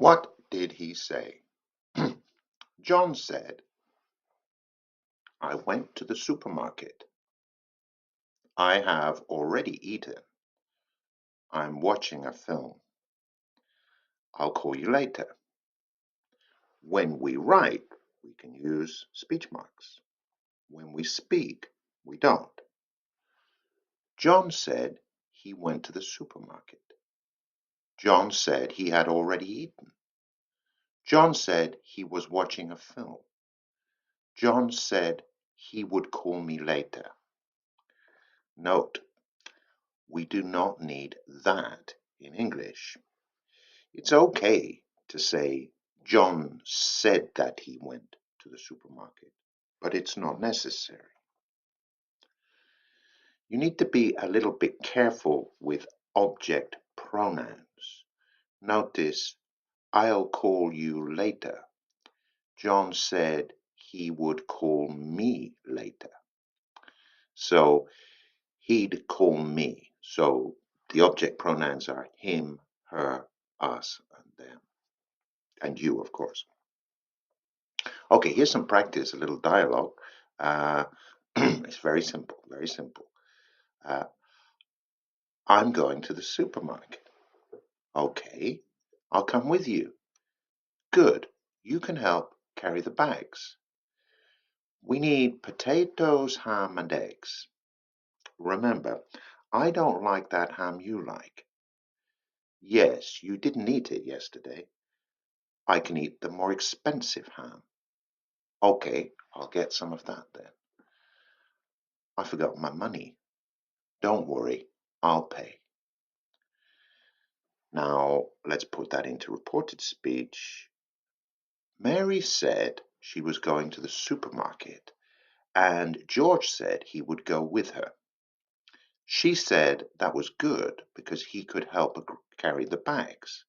What did he say? John said, I went to the supermarket. I have already eaten. I'm watching a film. I'll call you later. When we write, we can use speech marks. When we speak, we don't. John said he went to the supermarket. John said he had already eaten. John said he was watching a film. John said he would call me later. Note, we do not need that in English. It's okay to say John said that he went to the supermarket, but it's not necessary. You need to be a little bit careful with object pronouns. Notice, I'll call you later. John said he would call me later. So he'd call me. So the object pronouns are him, her, us, and them. And you, of course. Okay, here's some practice, a little dialogue. It's very simple, very simple. Uh, I'm going to the supermarket. Okay, I'll come with you. Good, you can help carry the bags. We need potatoes, ham, and eggs. Remember, I don't like that ham you like. Yes, you didn't eat it yesterday. I can eat the more expensive ham. Okay, I'll get some of that then. I forgot my money. Don't worry, I'll pay. Now, let's put that into reported speech. Mary said she was going to the supermarket, and George said he would go with her. She said that was good because he could help carry the bags.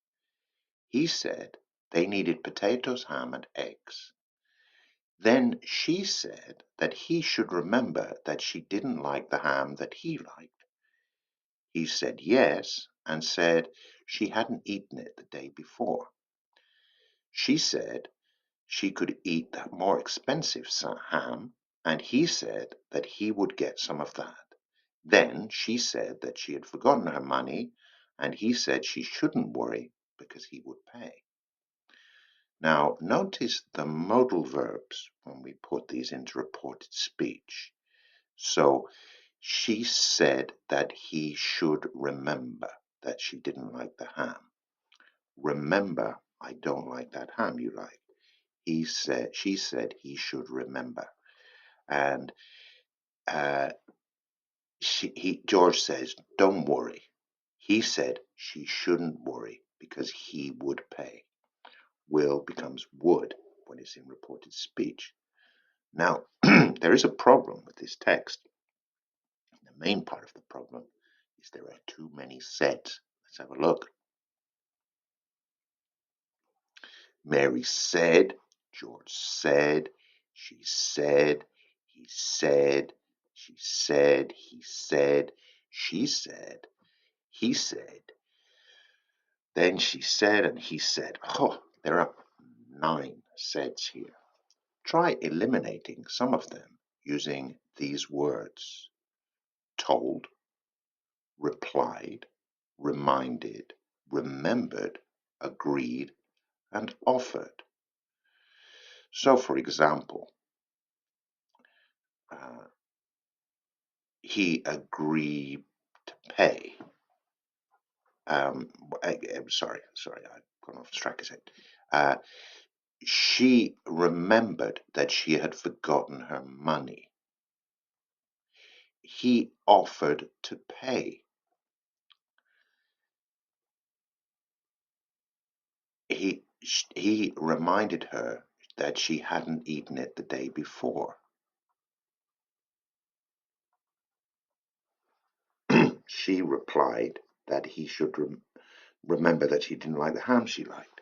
He said they needed potatoes, ham, and eggs. Then she said that he should remember that she didn't like the ham that he liked. He said yes and said she hadn't eaten it the day before. She said she could eat that more expensive ham, and he said that he would get some of that. Then she said that she had forgotten her money, and he said she shouldn't worry because he would pay. Now, notice the modal verbs when we put these into reported speech. So, she said that he should remember that she didn't like the ham. Remember, I don't like that ham you like. She said he should remember. And George says, don't worry. He said she shouldn't worry because he would pay. Will becomes would when it's in reported speech. Now, there is a problem with this text. The main part of the problem is there are too many saids. Let's have a look. Mary said, George said, she said, he said, she said, he said, she said, he said. Then she said and he said. Oh, there are 9 saids here. Try eliminating some of them using these words: told, replied, reminded, remembered, agreed, and offered. So, for example, he agreed to pay. I'm sorry, I've gone off track a second. She remembered that she had forgotten her money. He offered to pay. He reminded her that she hadn't eaten it the day before. She replied that he should remember that she didn't like the ham she liked.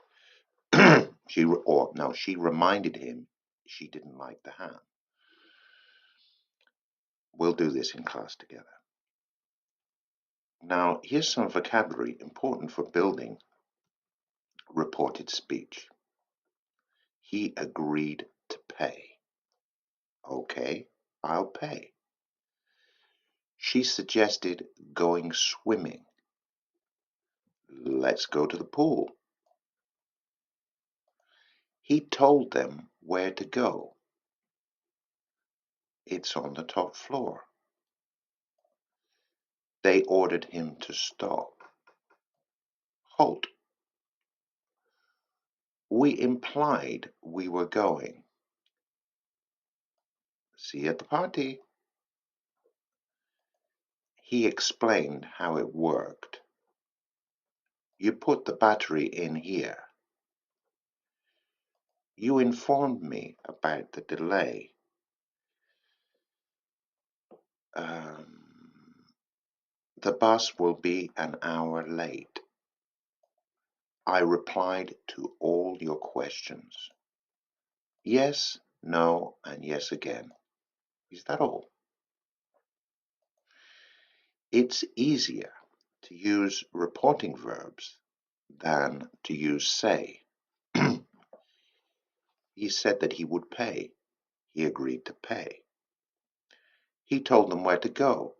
She reminded him she didn't like the ham. We'll do this in class together. Now, here's some vocabulary important for building reported speech. He agreed to pay. Okay, I'll pay. She suggested going swimming. Let's go to the pool. He told them where to go. It's on the top floor. They ordered him to stop. Halt. We implied we were going. See you at the party. He explained how it worked. You put the battery in here. You informed me about the delay. The bus will be an hour late. I replied to all your questions. Yes, no, and yes again. Is that all? It's easier to use reporting verbs than to use say. He said that he would pay. He agreed to pay. He told them where to go.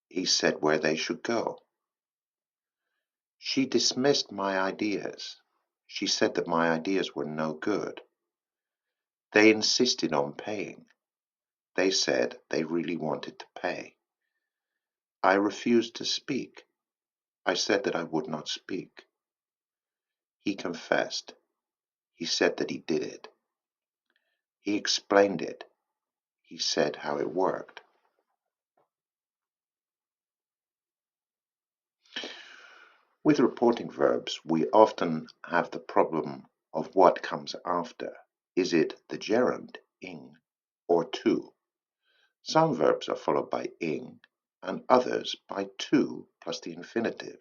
He said where they should go. She dismissed my ideas. She said that my ideas were no good. They insisted on paying. They said they really wanted to pay. I refused to speak. I said that I would not speak. He confessed. He said that he did it. He explained it. He said how it worked. With reporting verbs, we often have the problem of what comes after. Is it the gerund, ing, or to? Some verbs are followed by ing, and others by to plus the infinitive.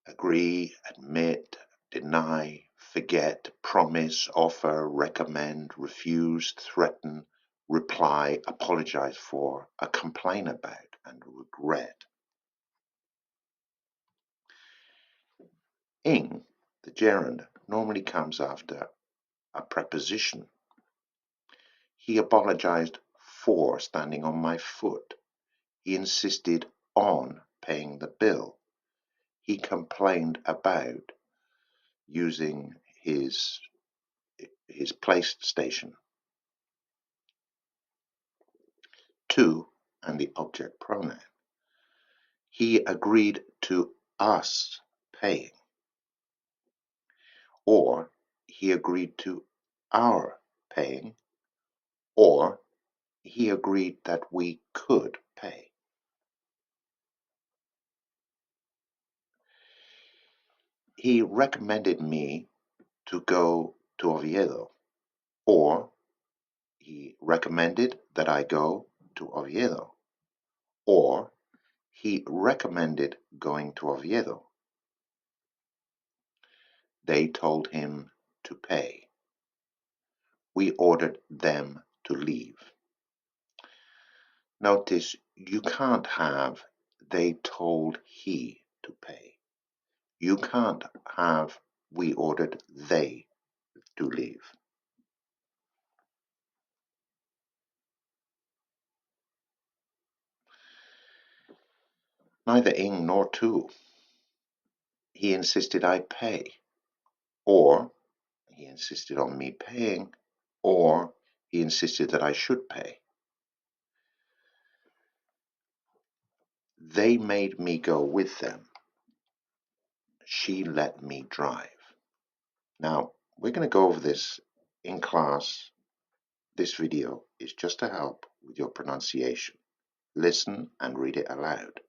Agree, admit, deny, forget, promise, offer, recommend, refuse, threaten, reply, apologize for, complain about, and regret. Ing, the gerund, normally comes after a preposition. He apologized for standing on my foot. He insisted on paying the bill. He complained about using his PlayStation. To and the object pronoun. He agreed to us paying, or he agreed to our paying, or he agreed that we could pay. He recommended me to go to Oviedo, or he recommended that I go to Oviedo, or he recommended going to Oviedo. They told him to pay. We ordered them to leave. Notice you can't have they told he to pay. You can't have we ordered they to leave. Neither ing nor to. He insisted I pay, or he insisted on me paying, or he insisted that I should pay. They made me go with them. She let me drive. Now, we're going to go over this in class. This video is just to help with your pronunciation. Listen and read it aloud.